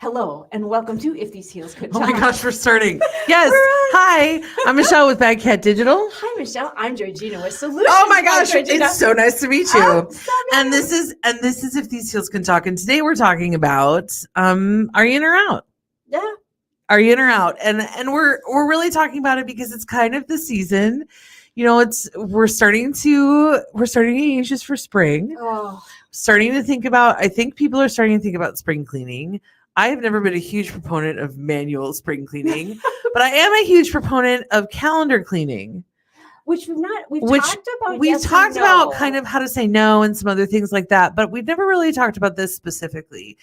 Hello, and welcome to If These Heels Could Oh Talk. my gosh, we're starting. Yes. Hi, I'm Michelle with Bad Cat Digital. Hi, Michelle. I'm JoyGenea with Solutions. Oh my gosh, by JoyGenea. it's so nice to meet you. Oh, so and nice. this is If These Heels Can Talk. And today we're talking about are you in or out? Yeah. Are you in or out? And we're really talking about it because it's kind of the season. You know, we're starting to get anxious for spring. Oh, I think people are starting to think about spring cleaning. I have never been a huge proponent of manual spring cleaning, but I am a huge proponent of calendar cleaning. we've talked about We've yes or talked no. about kind of how to say no and some other things like that, but we've never really talked about this specifically.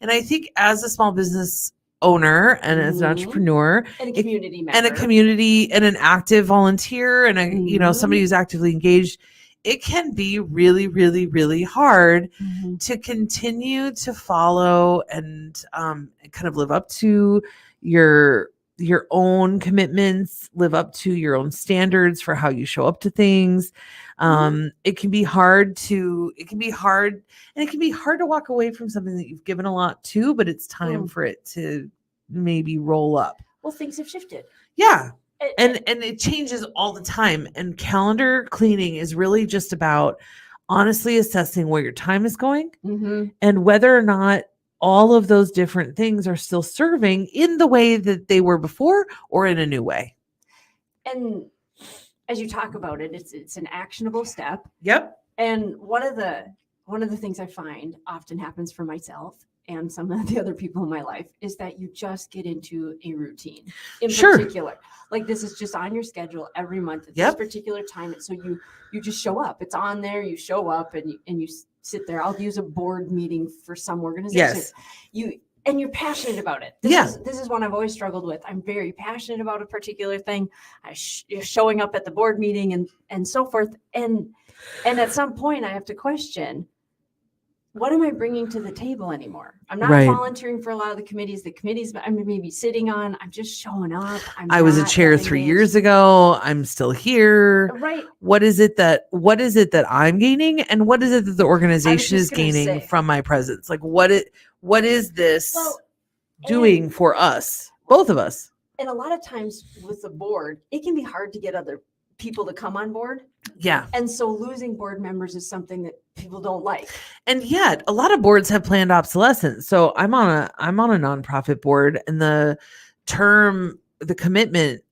And I think as a small business owner and as an entrepreneur and a community member and a community and an active volunteer and a somebody who's actively engaged, it can be really, really, really hard to continue to follow and kind of live up to your own commitments, live up to your own standards for how you show up to things. It can be hard to walk away from something that you've given a lot to, but it's time for it to maybe roll up. Well, things have shifted. Yeah. And it changes all the time. And calendar cleaning is really just about honestly assessing where your time is going and whether or not all of those different things are still serving in the way that they were before or in a new way. And as you talk about it, it's an actionable step. Yep. And one of the things I find often happens for myself and some of the other people in my life is that you just get into a routine in particular. Like this is just on your schedule every month at this particular time. And so you just show up. It's on there. You show up and you sit there. I'll use a board meeting for some organizations. Yes. And you're passionate about it. This is one I've always struggled with. I'm very passionate about a particular thing. Showing up at the board meeting and so forth. And at some point I have to question, what am I bringing to the table anymore? I'm not volunteering for a lot of the committees. The committees I'm maybe sitting on, I'm just showing up. I was a chair 3 years ago. I'm still here. Right. What is it that I'm gaining, and what is it that the organization is gaining from my presence? Like what is this doing for us, both of us? And a lot of times with the board, it can be hard to get other people to come on board. Yeah. And so losing board members is something that people don't like. And yet a lot of boards have planned obsolescence. So I'm on a nonprofit board, and the commitment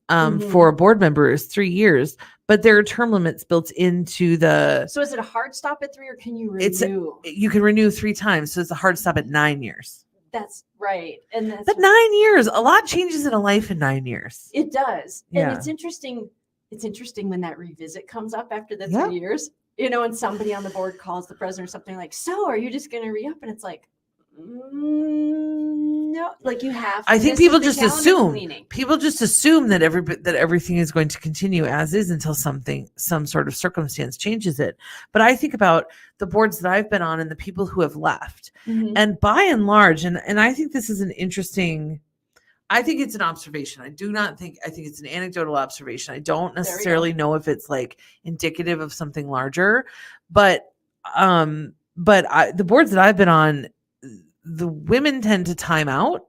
for a board member is 3 years, but there are term limits built into the. So is it a hard stop at 3 or can you renew? You can renew 3 times. So it's a hard stop at 9 years. That's right. But 9 years, a lot changes in a life in 9 years. It does. Yeah. And it's interesting when that revisit comes up after the 3 years, and somebody on the board calls the president or something like, so are you just going to re-up? And it's like, no, like you have. I think people just assume that everything is going to continue as is until some sort of circumstance changes it. But I think about the boards that I've been on and the people who have left, and by and large, and I think this is I think it's an observation. I think it's an anecdotal observation. I don't necessarily know if it's like indicative of something larger, but the boards that I've been on, the women tend to time out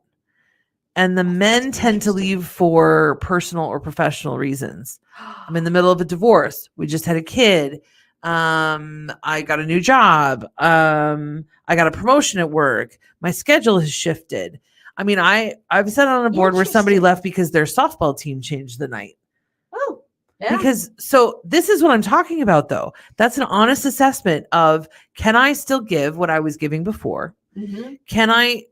and the men tend to leave for personal or professional reasons. I'm in the middle of a divorce. We just had a kid. I got a new job. I got a promotion at work. My schedule has shifted. I mean, I've sat on a board where somebody left because their softball team changed the night. Oh, yeah. So this is what I'm talking about, though. That's an honest assessment of, can I still give what I was giving before? Can I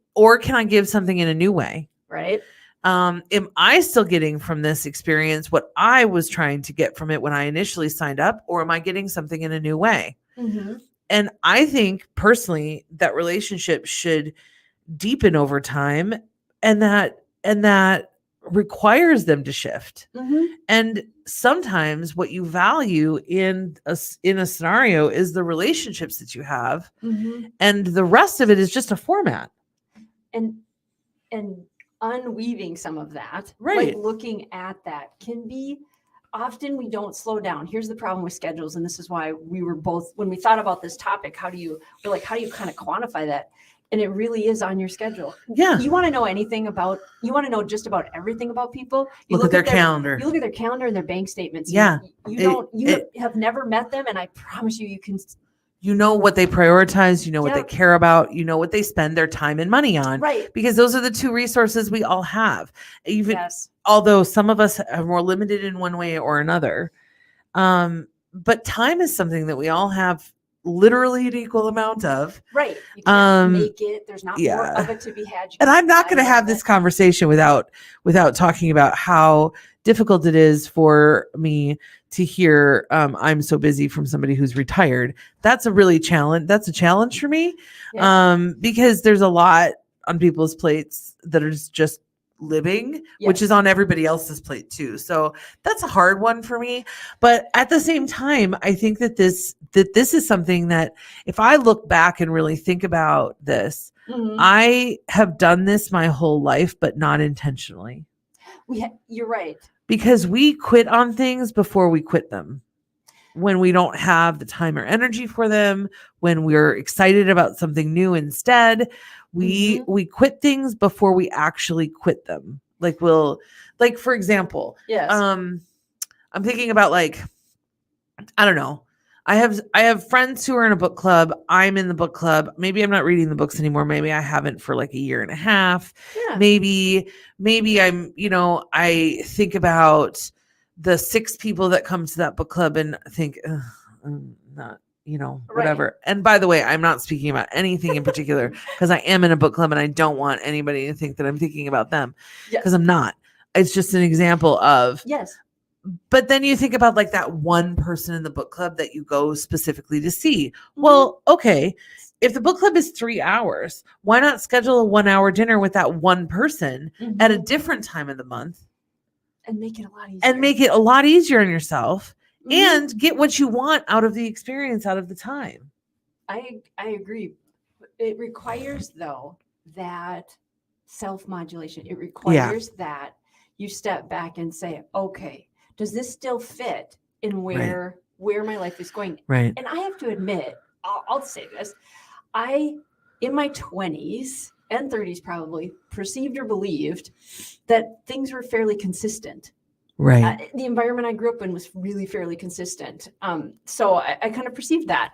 give something in a new way? Right. Am I still getting from this experience what I was trying to get from it when I initially signed up, or am I getting something in a new way? And I think personally that relationship should deepen over time, and that requires them to shift. And sometimes what you value in a scenario is the relationships that you have, and the rest of it is just a format. And unweaving some of that, right? Like looking at that can be. Often we don't slow down. Here's the problem with schedules, and this is why we were both, when we thought about this topic, how do you kind of quantify that? And it really is on your schedule. Yeah. You want to know just about everything about people. Look at their calendar. You look at their calendar and their bank statements. Yeah. You have never met them. And I promise you can. You know what they prioritize. You know what they care about. You know what they spend their time and money on. Right. Because those are the two resources we all have. Although some of us are more limited in one way or another. But time is something that we all have literally an equal amount of. Right. You can't make it. There's not more of it to be had. And I'm not going to have this conversation without talking about how difficult it is for me to hear I'm so busy from somebody who's retired. That's a challenge for me. Yeah. Because there's a lot on people's plates that are just living, which is on everybody else's plate too. So that's a hard one for me. But at the same time, I think that this is something that if I look back and really think about this, I have done this my whole life, but not intentionally. You're right. Because we quit on things before we quit them. When we don't have the time or energy for them, when we're excited about something new instead, we quit things before we actually quit them. For example, I'm thinking about I don't know. I have friends who are in a book club. I'm in the book club. Maybe I'm not reading the books anymore. Maybe I haven't for a year and a half. Yeah. Maybe I'm, I think about the 6 people that come to that book club and think, I'm not, whatever. Right. And by the way, I'm not speaking about anything in particular because I am in a book club and I don't want anybody to think that I'm thinking about them because I'm not. It's just an example of. Yes. But then you think about that one person in the book club that you go specifically to see. Well, okay. If the book club is 3 hours, why not schedule a 1-hour dinner with that one person at a different time of the month? And make it a lot easier. And make it a lot easier on yourself and get what you want out of the experience, out of the time. I agree. It requires, though, that self-modulation. It requires that you step back and say, okay, does this still fit in where my life is going? Right. And I have to admit, I'll say this. In my 20s and 30s probably, perceived or believed that things were fairly consistent. Right. The environment I grew up in was really fairly consistent. So I kind of perceived that.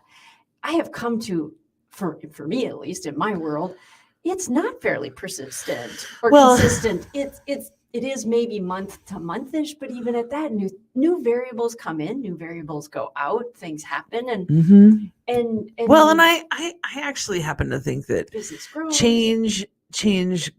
I have come to, for me at least, in my world, it's not fairly persistent or consistent. It is maybe month to month-ish, but even at that, new variables come in, new variables go out, things happen, and I actually happen to think that business grows. Change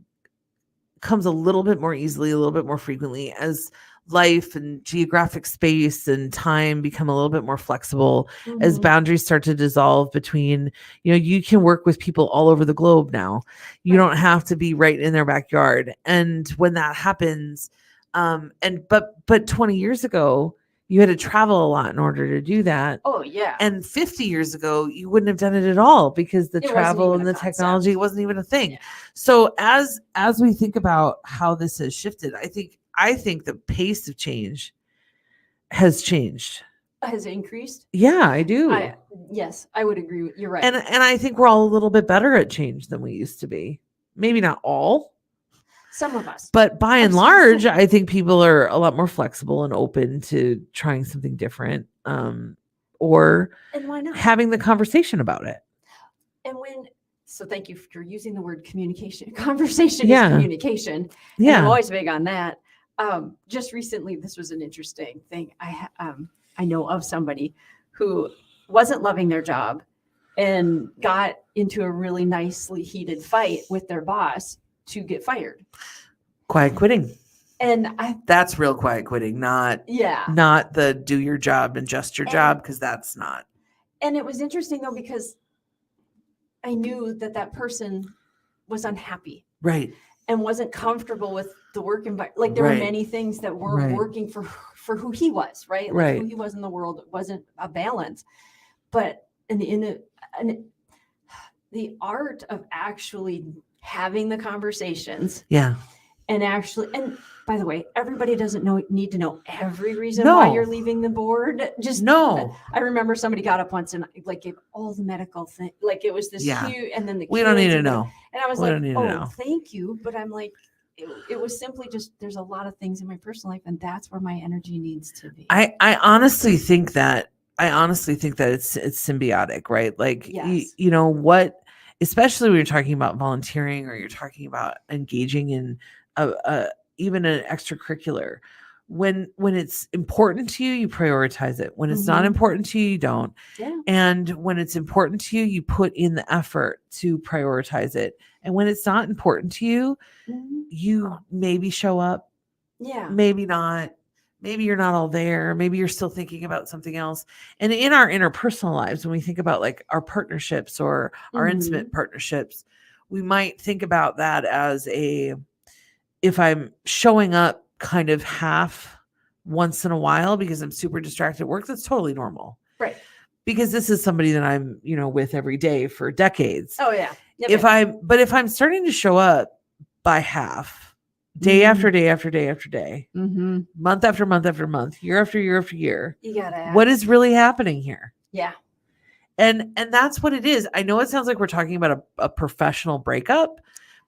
comes a little bit more easily, a little bit more frequently as life and geographic space and time become a little bit more flexible, as boundaries start to dissolve between, you can work with people all over the globe now. You don't have to be right in their backyard. And when that happens, but 20 years ago, you had to travel a lot in order to do that. Oh yeah. And 50 years ago, you wouldn't have done it at all because the travel and the technology wasn't even a thing. Yeah. So as we think about how this has shifted, I think the pace of change has changed. Has increased? Yeah, I do. Yes, I would agree. You're right. And I think we're all a little bit better at change than we used to be. Maybe not all. Some of us. But by and large, I think people are a lot more flexible and open to trying something different, or and why not? Having the conversation about it. So thank you for using the word communication. Conversation is communication. Yeah. And I'm always big on that. Just recently, this was an interesting thing. I know of somebody who wasn't loving their job and got into a really nicely heated fight with their boss to get fired. Quiet quitting. And that's real quiet quitting, not the do your job and just your job, because that's not. And it was interesting though, because I knew that person was unhappy. Right. And wasn't comfortable with the work environment. There were many things that weren't working for who he was, right? Who he was in the world. It wasn't a balance. But in the art of actually having the conversations And actually, and by the way, everybody doesn't need to know every reason why you're leaving the board. Just no. I remember somebody got up once and like gave all the medical thing, like it was this huge, and then we don't need to know. And I was like, oh, thank you, but I'm like, it was simply just there's a lot of things in my personal life, and that's where my energy needs to be. I honestly think that it's symbiotic, right? Like you know what, especially when you're talking about volunteering or you're talking about engaging in even an extracurricular. When it's important to you, you prioritize it. When it's not important to you, you don't. Yeah. And when it's important to you, you put in the effort to prioritize it. And when it's not important to you, you maybe show up. Yeah. Maybe not. Maybe you're not all there. Maybe you're still thinking about something else. And in our interpersonal lives, when we think about like our partnerships or our intimate partnerships, we might think about that as if I'm showing up kind of half once in a while because I'm super distracted at work, that's totally normal. Right. Because this is somebody that I'm, with every day for decades. Oh yeah. Yep, if I'm starting to show up by half, day after day after day after day, month after month after month, year after year after year, you gotta ask. What is really happening here? Yeah. And that's what it is. I know it sounds like we're talking about a professional breakup,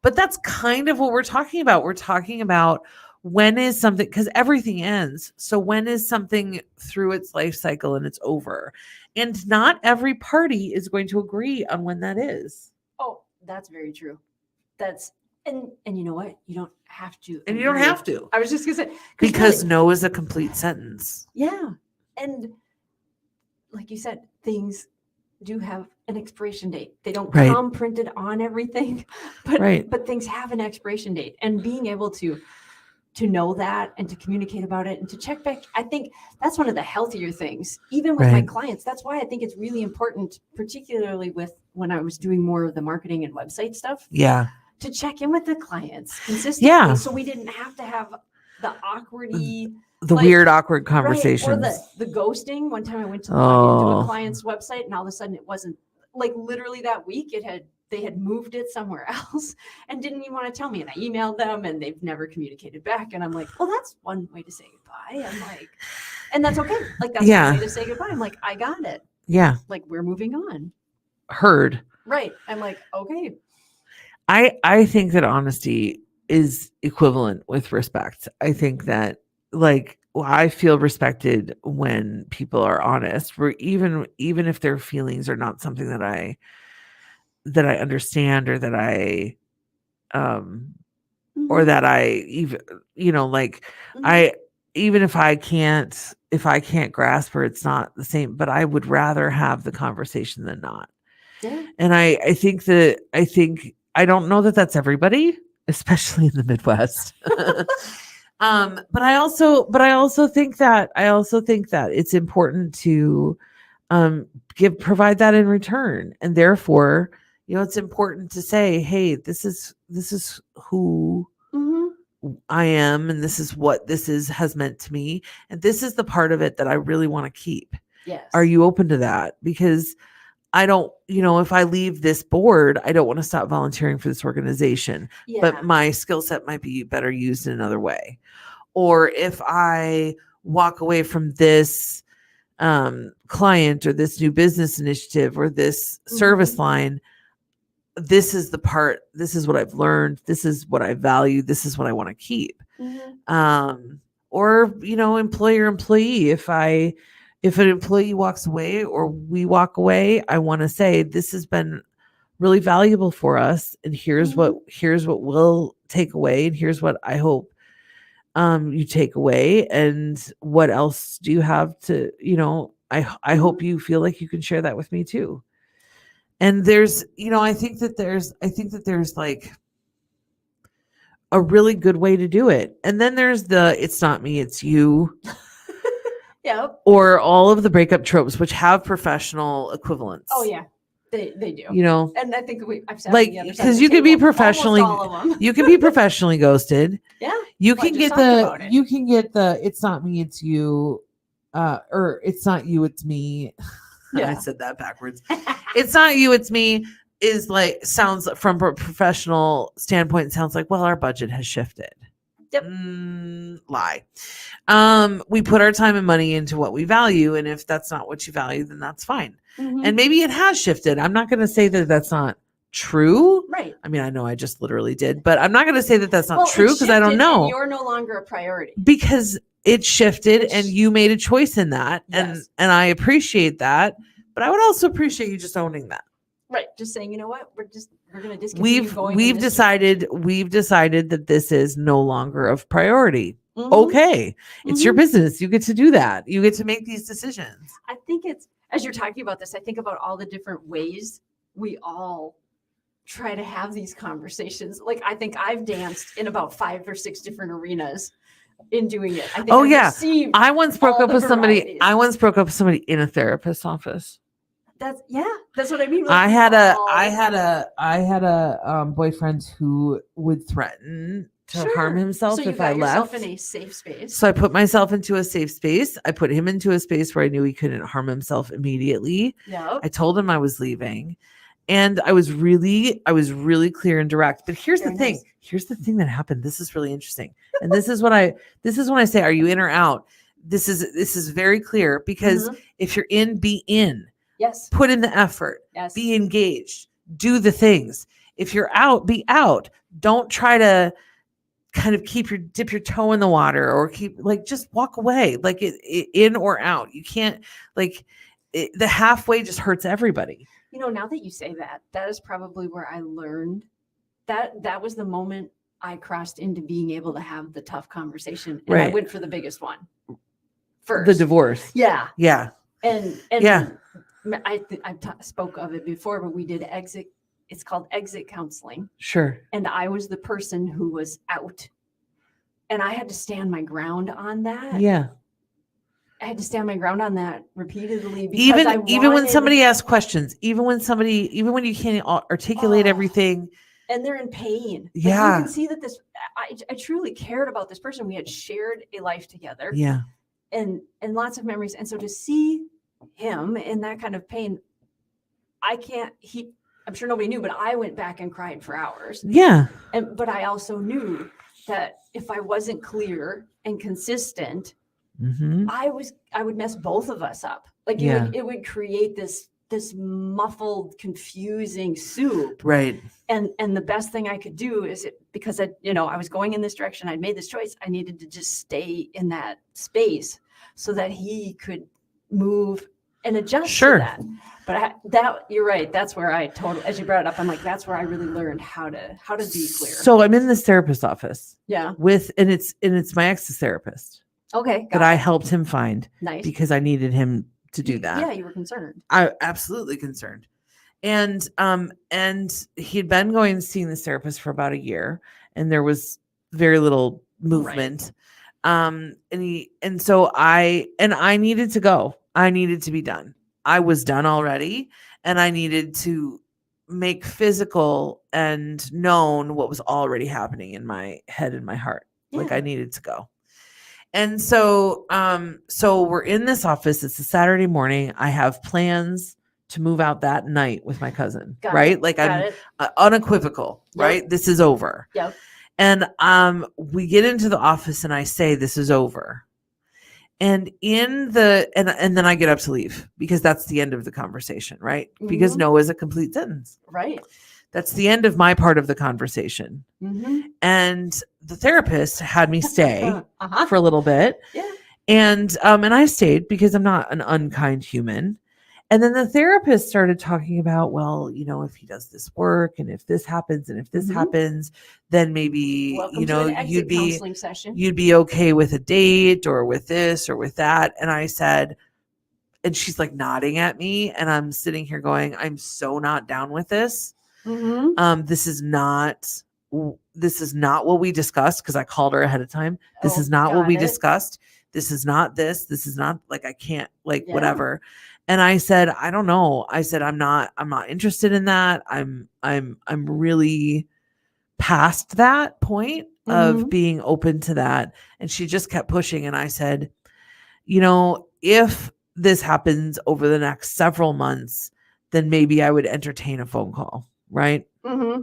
but that's kind of what we're talking about. We're talking about when is something, because everything ends. So when is something through its life cycle and it's over? And not every party is going to agree on when that is. Oh, that's very true. And you know what? You don't have to. And you don't have to. I was just gonna say because really, no is a complete sentence. Yeah. And like you said, things do have an expiration date. They don't come printed on everything, but things have an expiration date. And being able to know that and to communicate about it and to check back, I think that's one of the healthier things, even with my clients. That's why I think it's really important, particularly with when I was doing more of the marketing and website stuff. Yeah. To check in with the clients consistently. Yeah. So we didn't have to have the weird, awkward conversations. Or the ghosting. One time I went to a client's website and all of a sudden it wasn't like literally that week they had moved it somewhere else and didn't even want to tell me. And I emailed them and they've never communicated back. And I'm like, well, that's one way to say goodbye. I'm like, and that's okay. Like that's one way to say goodbye. I'm like, I got it. Yeah. Like we're moving on. Heard. Right. I'm like, okay. I think that honesty is equivalent with respect. I think that I feel respected when people are honest, where even if their feelings are not something that I understand or that I or that I even I even if I can't grasp or it's not the same, but I would rather have the conversation than not. Yeah. And I think I don't know that that's everybody, especially in the Midwest. But I also think that it's important to provide that in return. And therefore, it's important to say, hey, this is who I am, and this is what has meant to me. And this is the part of it that I really want to keep. Yes. Are you open to that? Because I don't, if I leave this board, I don't want to stop volunteering for this organization, but my skill set might be better used in another way. Or if I walk away from this client or this new business initiative or this service line, this is what I've learned. This is what I value. This is what I want to keep. Or, employee, if an employee walks away or we walk away, I want to say this has been really valuable for us. And here's what we'll take away. And here's what I hope you take away. And what else do you have to, I hope you feel like you can share that with me too. And there's, I think that there's like a really good way to do it. And then there's it's not me, it's you. Yep. Or all of the breakup tropes, which have professional equivalents. Oh yeah, they do. And I think I've said because you can be professionally, you can be professionally ghosted. Yeah. You can get the it's not me, it's you, or it's not you, it's me. Yeah. I said that backwards. It's not you, it's me. Is sounds from a professional standpoint, sounds like, well, our budget has shifted. Yep. Lie. We put our time and money into what we value. And if that's not what you value, then that's fine. And maybe it has shifted. I'm not going to say that that's not true. Right. I mean, I know I just literally did, but I'm not going to say that that's not true because I don't know. And you're no longer a priority. Because it shifted and you made a choice in that. Yes. And I appreciate that. But I would also appreciate you just owning that. Right. Just saying, you know what? We're going to discontinue we've decided that this is no longer of priority. Okay. It's your business. You get to do that. You get to make these decisions. I think it's, as you're talking about this, I think about all the different ways we all try to have these conversations. Like, I think I've danced in about 5 or 6 different arenas in doing it. I think I once broke up with somebody. I once broke up with somebody in a therapist's office. That's what I mean. Like, I had a boyfriend who would threaten to harm himself if I left. In a safe space. So I put myself into a safe space. I put him into a space where I knew he couldn't harm himself immediately. Yeah. I told him I was leaving, and I was really clear and direct. But here's the thing. Here's the thing that happened. This is really interesting. And this is when I say, are you in or out? This is very clear, because if you're in, be in. Yes. Put in the effort. Yes. Be engaged. Do the things. If you're out, be out. Don't try to kind of dip your toe in the water, or just walk away, in or out. You can't, the halfway just hurts everybody. You know, now that you say that, that is probably where I learned that was the moment I crossed into being able to have the tough conversation. And I went for the biggest one first. The divorce. Yeah. Yeah. And yeah. I spoke of it before, but we did exit. It's called exit counseling. Sure. And I was the person who was out, and I had to stand my ground on that. Yeah. I had to stand my ground on that repeatedly. Because even when somebody asks questions, even when you can't articulate everything, and they're in pain. Yeah. You can see that I truly cared about this person. We had shared a life together. Yeah. And lots of memories. And so to see him in that kind of pain, I'm sure nobody knew, but I went back and cried for hours. Yeah. But I also knew that if I wasn't clear and consistent, I would mess both of us up. It would create this muffled, confusing soup. Right. And the best thing I could do is because I was going in this direction, I'd made this choice. I needed to just stay in that space so that he could move and adjust to that. But you're right. That's where as you brought it up, I'm like, that's where I really learned how to be clear. So I'm in this therapist office. Yeah. And it's my ex's therapist. Okay. That I helped him find. Nice. Because I needed him to do that. Yeah, you were concerned. I absolutely concerned. And he'd been seeing this therapist for about a year, and there was very little movement. Right. So I needed to go. I needed to be done. I was done already, and I needed to make physical and known what was already happening in my head and my heart. Yeah. I needed to go. And so we're in this office. It's a Saturday morning. I have plans to move out that night with my cousin, right? I'm unequivocal, right? This is over. Yep. And we get into the office, and I say, this is over. And and then I get up to leave, because that's the end of the conversation, right? Mm-hmm. Because no is a complete sentence. Right. That's the end of my part of the conversation. Mm-hmm. And the therapist had me stay for a little bit. Yeah. And I stayed because I'm not an unkind human. And then the therapist started talking about, well, if he does this work, and if this happens, and if this happens, then maybe, you'd be okay with a date, or with this or with that. And I said, and she's nodding at me, and I'm sitting here going, I'm so not down with this. Mm-hmm. This is not what we discussed, because I called her ahead of time. This is not what we discussed. This is not this. This is not I can't whatever. And I said, I don't know. I said, I'm not interested in that. I'm really past that point of being open to that. And she just kept pushing. And I said, if this happens over the next several months, then maybe I would entertain a phone call. Right. Mm-hmm.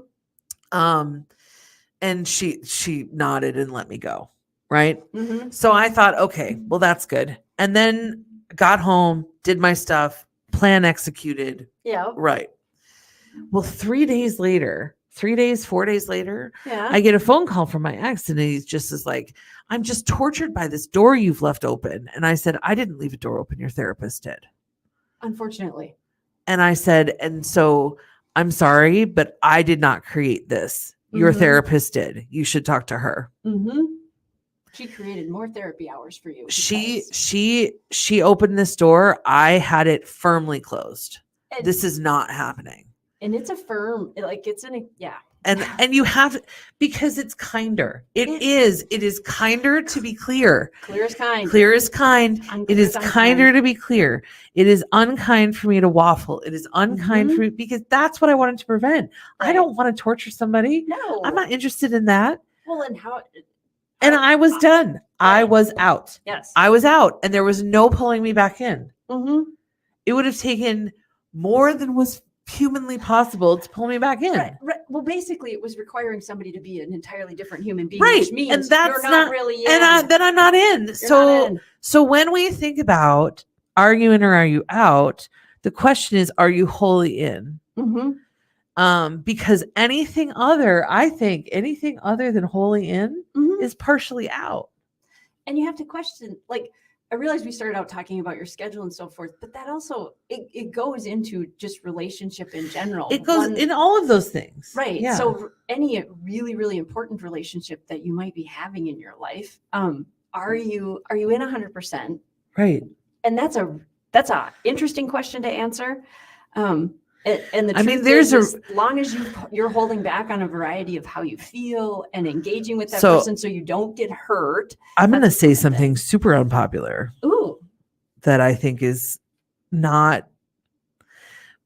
And she nodded and let me go. Right. Mm-hmm. So I thought, okay, well, that's good. And then got home, did my stuff, plan executed. Yeah. Right. Well, 4 days later, Yeah. I get a phone call from my ex, and he's just is like, I'm just tortured by this door you've left open. And I said, I didn't leave a door open. Your therapist did. Unfortunately. And I said, and so I'm sorry, but I did not create this. Your therapist did. You should talk to her. Mm-hmm. She created more therapy hours for you. She opened this door. I had it firmly closed. And this is not happening. And it's a firm, like it's in a, yeah. And you have, because it's kinder. It is kinder to be clear. Clear is kind. Clear is kind. It is kinder to be clear. It is unkind for me to waffle. It is unkind for me, because that's what I wanted to prevent. Right. I don't want to torture somebody. No. I'm not interested in that. Well, and and I was done. Right. I was out. Yes. I was out, and there was no pulling me back in. Mm-hmm. It would have taken more than was humanly possible to pull me back in. Right. Well, basically, it was requiring somebody to be an entirely different human being, right? Which means and that's you're not really in. And then I'm not in. So when we think about are you in or are you out, the question is, are you wholly in? Mm-hmm. Because anything other than wholly in is partially out. And you have to question, like, I realize we started out talking about your schedule and so forth, but that also, it goes into just relationship in general. It goes in all of those things. Right. Yeah. So any really, really important relationship that you might be having in your life, are you in 100%? Right. And that's a interesting question to answer. And the truth there's is, as long as you're holding back on a variety of how you feel and engaging with that person so you don't get hurt. I'm going to say something super unpopular. Ooh. That I think is not,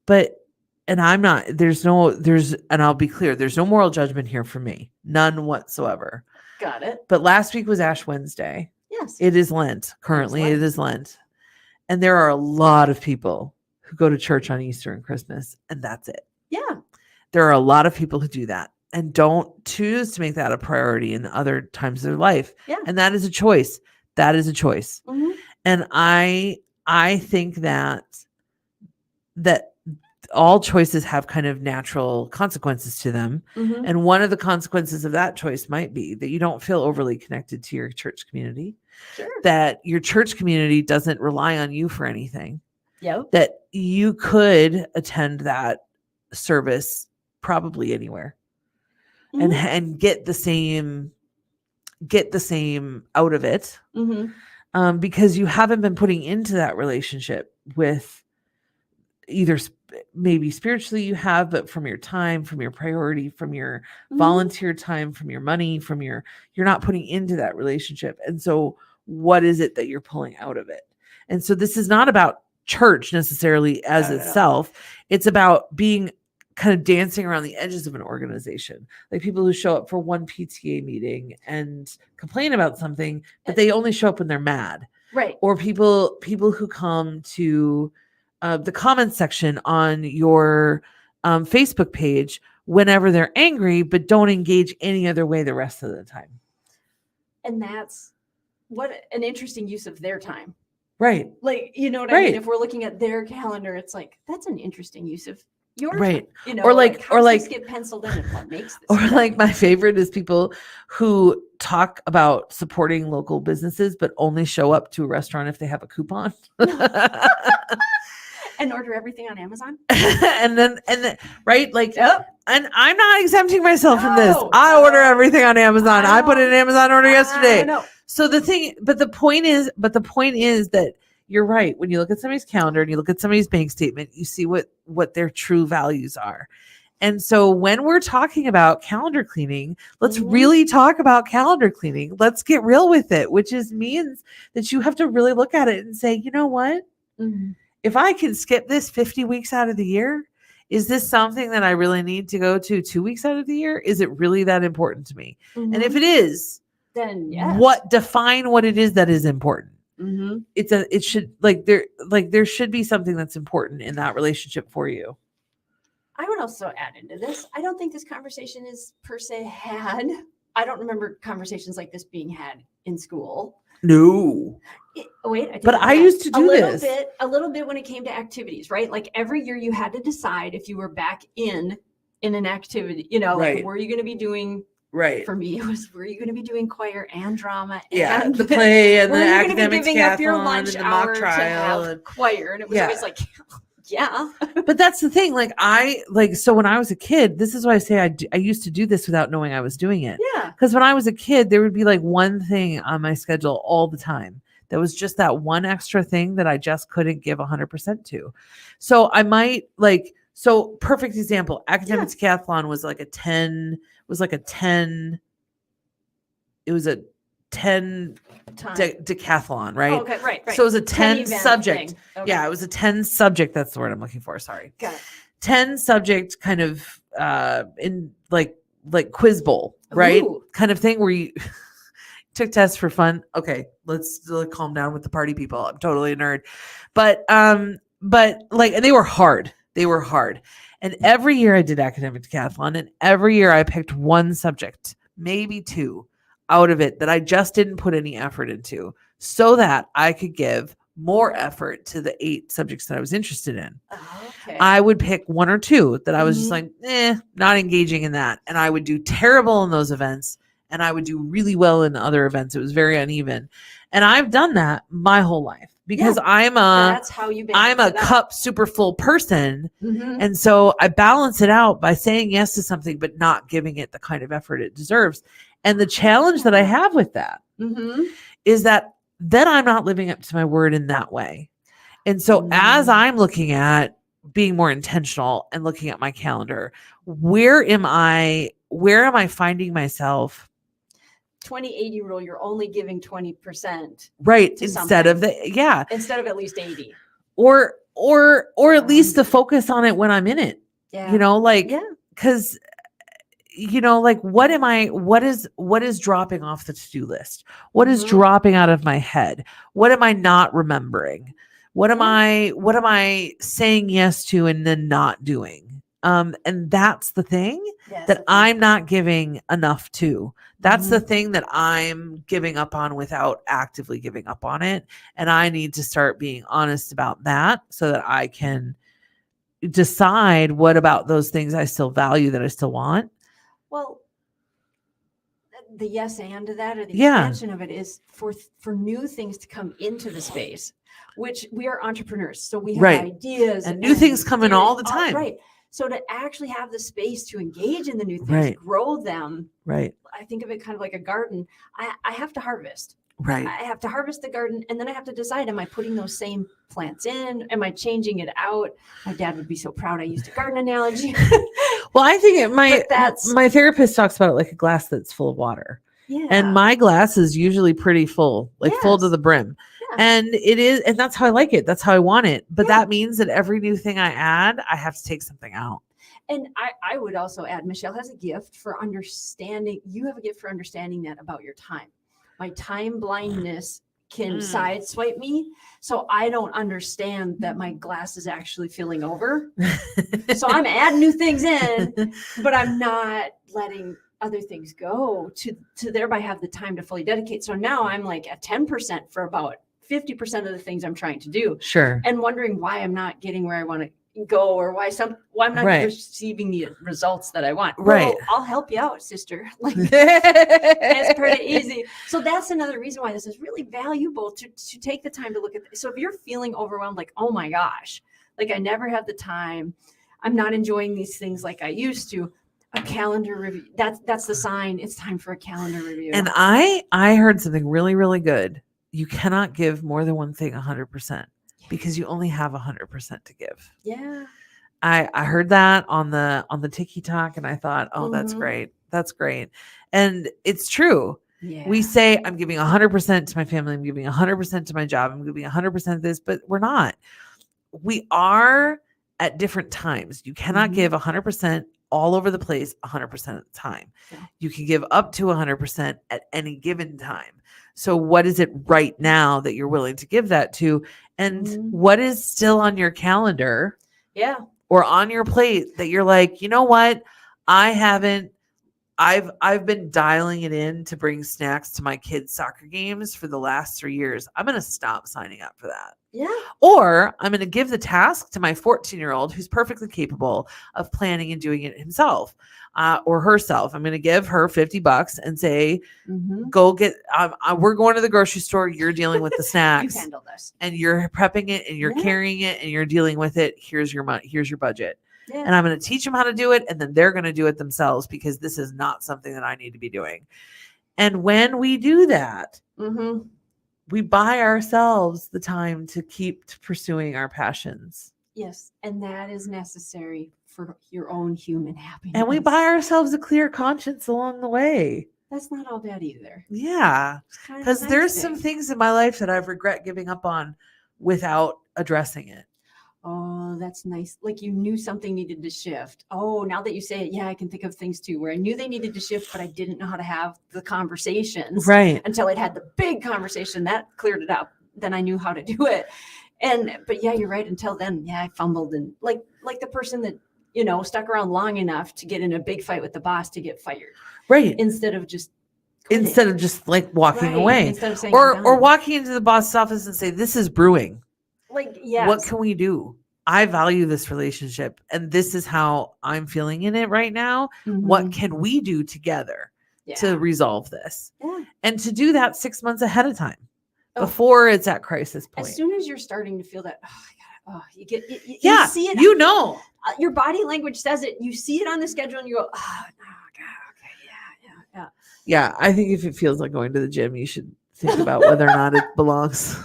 and I'll be clear, there's no moral judgment here for me. None whatsoever. Got it. But last week was Ash Wednesday. Yes. It is Lent. Currently it is Lent. And there are a lot of people who go to church on Easter and Christmas, and that's it. Yeah. There are a lot of people who do that and don't choose to make that a priority in other times of their life. Yeah. And that is a choice. Mm-hmm. And I think that all choices have kind of natural consequences to them. Mm-hmm. And one of the consequences of that choice might be that you don't feel overly connected to your church community. Sure. That your church community doesn't rely on you for anything. Yep. That you could attend that service probably anywhere. Mm-hmm. and get the same out of it. Mm-hmm. Because you haven't been putting into that relationship with either maybe spiritually you have, but from your time, from your priority, from your volunteer time, from your money, you're not putting into that relationship. And so what is it that you're pulling out of it? And so this is not about church necessarily as itself. It's about being kind of dancing around the edges of an organization, like people who show up for one PTA meeting and complain about something, but they only show up when they're mad. Right. Or people who come to the comments section on your Facebook page whenever they're angry, but don't engage any other way the rest of the time. And that's what an interesting use of their time. Right. Like, you know what I mean? If we're looking at their calendar, it's like, that's an interesting use of your time. You know, or like get penciled in and what makes this. Or like my favorite is people who talk about supporting local businesses, but only show up to a restaurant if they have a coupon. And order everything on Amazon. and then right. Like, yep. And I'm not exempting myself from this. I order everything on Amazon. I put in an Amazon order yesterday. So the point is that you're right. When you look at somebody's calendar and you look at somebody's bank statement, you see what their true values are. And so when we're talking about calendar cleaning, let's really talk about calendar cleaning. Let's get real with it, which means that you have to really look at it and say, you know what? Mm-hmm. If I can skip this 50 weeks out of the year, is this something that I really need to go to 2 weeks out of the year? Is it really that important to me? Mm-hmm. And if it is, then yes. Define what it is that is important. Mm-hmm. There should be something that's important in that relationship for you. I would also add into this. I don't think this conversation is per se had. I don't remember conversations like this being had in school. No. I used to do this a little bit when it came to activities, right? Like every year you had to decide if you were back in an activity, like were you going to be doing, for me, it was, were you going to be doing choir and drama and the play and the academic giving up your lunch and the mock trial and choir? And it was always like, yeah. But that's the thing. So when I was a kid, this is why I say I used to do this without knowing I was doing it. Yeah. Because when I was a kid, there would be like one thing on my schedule all the time. That was just that one extra thing that I just couldn't give 100% to. So I might perfect example, academic decathlon was like a 10 decathlon, right? Oh, okay, right. So it was a 10 subject. Okay. Yeah, it was a 10 subject. That's the word I'm looking for. Sorry. Got it. 10 subject kind of in like quiz bowl, right? Ooh. Kind of thing where you took tests for fun. Okay, let's calm down with the party people. I'm totally a nerd. But and they were hard. And every year I did academic decathlon, and every year I picked one subject, maybe two out of it that I just didn't put any effort into so that I could give more effort to the 8 subjects that I was interested in. Oh, okay. I would pick 1 or 2 that I was just like, not engaging in that. And I would do terrible in those events and I would do really well in other events. It was very uneven. And I've done that my whole life because I'm a cup super full person. Mm-hmm. And so I balance it out by saying yes to something, but not giving it the kind of effort it deserves. And the challenge that I have with that is that then I'm not living up to my word in that way. And so as I'm looking at being more intentional and looking at my calendar, where am I finding myself? 20-80 rule, you're only giving 20%. Right. Instead of at least 80. Or at least the focus on it when I'm in it. Yeah. Because what is dropping off the to-do list? What is dropping out of my head? What am I not remembering? What am I saying yes to and then not doing? And that's the thing that I'm not giving enough to. That's the thing that I'm giving up on without actively giving up on it. And I need to start being honest about that so that I can decide what about those things I still value that I still want. Well, the yes and to that, or the expansion of it, is for new things to come into the space, which we are entrepreneurs. So we have ideas and new things come in all the time. Right. So to actually have the space to engage in the new things, grow them. Right. I think of it kind of like a garden. I have to harvest. Right. I have to harvest the garden, and then I have to decide, am I putting those same plants in? Am I changing it out? My dad would be so proud I used a garden analogy. Well, I think my therapist talks about it like a glass that's full of water. Yeah. And my glass is usually pretty full, full to the brim. Yeah. And it is, and that's how I like it. That's how I want it. But that means that every new thing I add, I have to take something out. And I would also add, Michelle has a gift for understanding. You have a gift for understanding that about your time. My time blindness can sideswipe me. So I don't understand that my glass is actually filling over. So I'm adding new things in, but I'm not letting other things go to thereby have the time to fully dedicate. So now I'm like at 10% for about 50% of the things I'm trying to do. Sure. And wondering why I'm not getting where I want to go, or why I'm not receiving the results that I want. Right. Well, I'll help you out, sister. Like it's pretty easy. So that's another reason why this is really valuable to take the time to look at this. So if you're feeling overwhelmed, like, oh my gosh, like I never have the time, I'm not enjoying these things like I used to, a calendar review. That's the sign. It's time for a calendar review. And I heard something really, really good. You cannot give more than one thing 100%. Because you only have 100% to give. Yeah. I heard that on the Tiki Talk, and I thought, oh, that's great. That's great. And it's true. Yeah. We say I'm giving 100% to my family. I'm giving 100% to my job. I'm giving 100% of this, but we're not. We are at different times. You cannot give 100% all over the place 100% of the time. Yeah. You can give up to 100% at any given time. So what is it right now that you're willing to give that to? And what is still on your calendar? Yeah. or on your plate that you're like, you know what? I've been dialing it in to bring snacks to my kids' soccer games for the last 3 years. I'm going to stop signing up for that. Yeah. Or I'm going to give the task to my 14-year-old who's perfectly capable of planning and doing it himself or herself. I'm going to give her $50 and say, go get, we're going to the grocery store. You're dealing with the snacks. You handle this. And you're prepping it and you're carrying it and you're dealing with it. Here's your money. Here's your budget. Yeah. And I'm going to teach them how to do it. And then they're going to do it themselves because this is not something that I need to be doing. And when we do that, we buy ourselves the time to keep pursuing our passions. Yes. And that is necessary for your own human happiness. And we buy ourselves a clear conscience along the way. That's not all bad either. Yeah. Because there's some things in my life that I've regret giving up on without addressing it. Oh, that's nice. Like you knew something needed to shift. Oh, now that you say it, yeah, I can think of things too where I knew they needed to shift, but I didn't know how to have the conversations. Right. Until I'd had the big conversation that cleared it up. Then I knew how to do it. But yeah, you're right. Until then, yeah, I fumbled and like the person that, stuck around long enough to get in a big fight with the boss to get fired. Right. Instead of just like walking away. Instead of saying or walking into the boss's office and say, this is brewing. Like, yes. What can we do? I value this relationship and this is how I'm feeling in it right now. What can we do together to resolve this? Yeah. And to do that 6 months ahead of time before it's at crisis point. As soon as you're starting to feel that, you get, you see it. Your body language says it. You see it on the schedule and you go, okay, yeah. Yeah, I think if it feels like going to the gym, you should think about whether or not it belongs.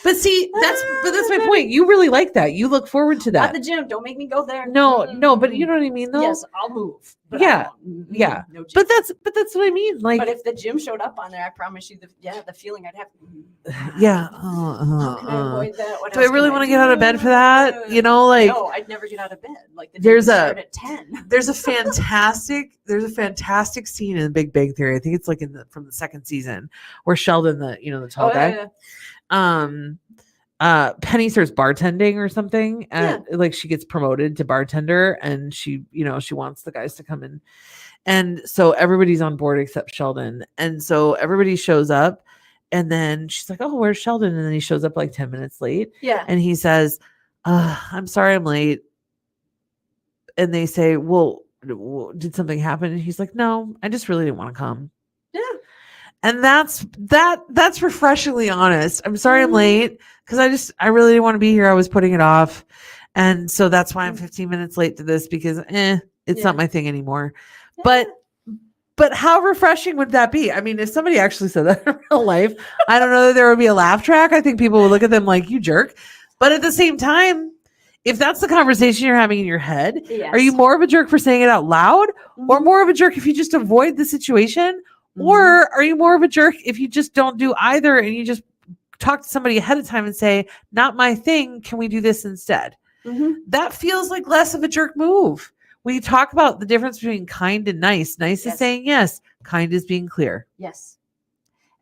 But see, that's my point. You really like that. You look forward to that. At the gym, don't make me go there. No, but you know what I mean, though. Yes, I'll move. Yeah. No but that's what I mean. Like, but if the gym showed up on there, I promise you, the feeling I'd have. Yeah. How can I avoid that? Do I really want to get out of bed for that? No, I'd never get out of bed. Like the gym started at 10. There's a fantastic scene in Big Bang Theory. I think it's like from the second season where Sheldon, the tall guy. Penny starts bartending or something and like she gets promoted to bartender and she wants the guys to come in. And so everybody's on board except Sheldon. And so everybody shows up and then she's like, oh, where's Sheldon? And then he shows up like 10 minutes late. Yeah. And he says, I'm sorry I'm late. And they say, well, did something happen? And he's like, no, I just really didn't want to come. Yeah. And that's refreshingly honest. I'm sorry I'm late because I really didn't want to be here. I was putting it off. And so that's why I'm 15 minutes late to this because it's not my thing anymore. Yeah. But how refreshing would that be? I mean, if somebody actually said that in real life, I don't know that there would be a laugh track. I think people would look at them like, you jerk. But at the same time, if that's the conversation you're having in your head, are you more of a jerk for saying it out loud or more of a jerk if you just avoid the situation? Or are you more of a jerk if you just don't do either and you just talk to somebody ahead of time and say, not my thing, can we do this instead? That feels like less of a jerk move. We talk about the difference between kind and nice. Nice is saying yes. Kind is being clear. Yes.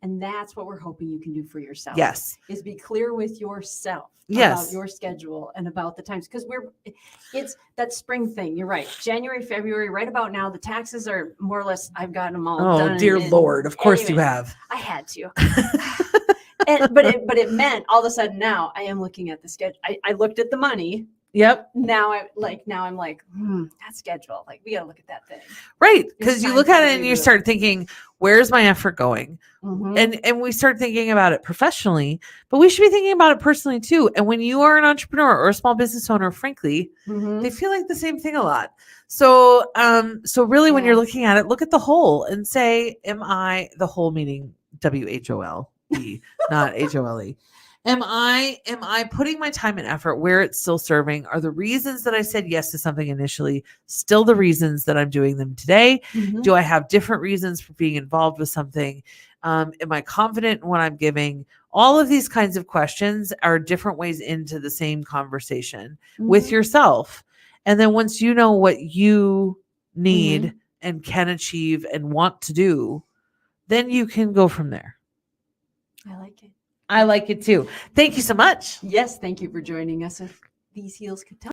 And that's what we're hoping you can do for yourself. Yes. Is be clear with yourself. Yes. About your schedule and about the times. Because it's that spring thing. You're right. January, February, right about now, the taxes are more or less, I've gotten them all done. Oh, dear Lord. Of course you have. I had to. But it meant all of a sudden now I am looking at the schedule. I looked at the money. Yep. Now I'm like, that schedule. Like we got to look at that thing. Right. Because you look at it and you start thinking, where's my effort going? And we start thinking about it professionally, but we should be thinking about it personally too. And when you are an entrepreneur or a small business owner, frankly, they feel like the same thing a lot. So, really when you're looking at it, look at the whole and say, am I the whole meaning WHOLE, not HOLE? Am I putting my time and effort where it's still serving? Are the reasons that I said yes to something initially still the reasons that I'm doing them today? Do I have different reasons for being involved with something? Am I confident in what I'm giving? All of these kinds of questions are different ways into the same conversation with yourself. And then once you know what you need and can achieve and want to do, then you can go from there. I like it. I like it too. Thank you so much. Yes, thank you for joining us these heels could tell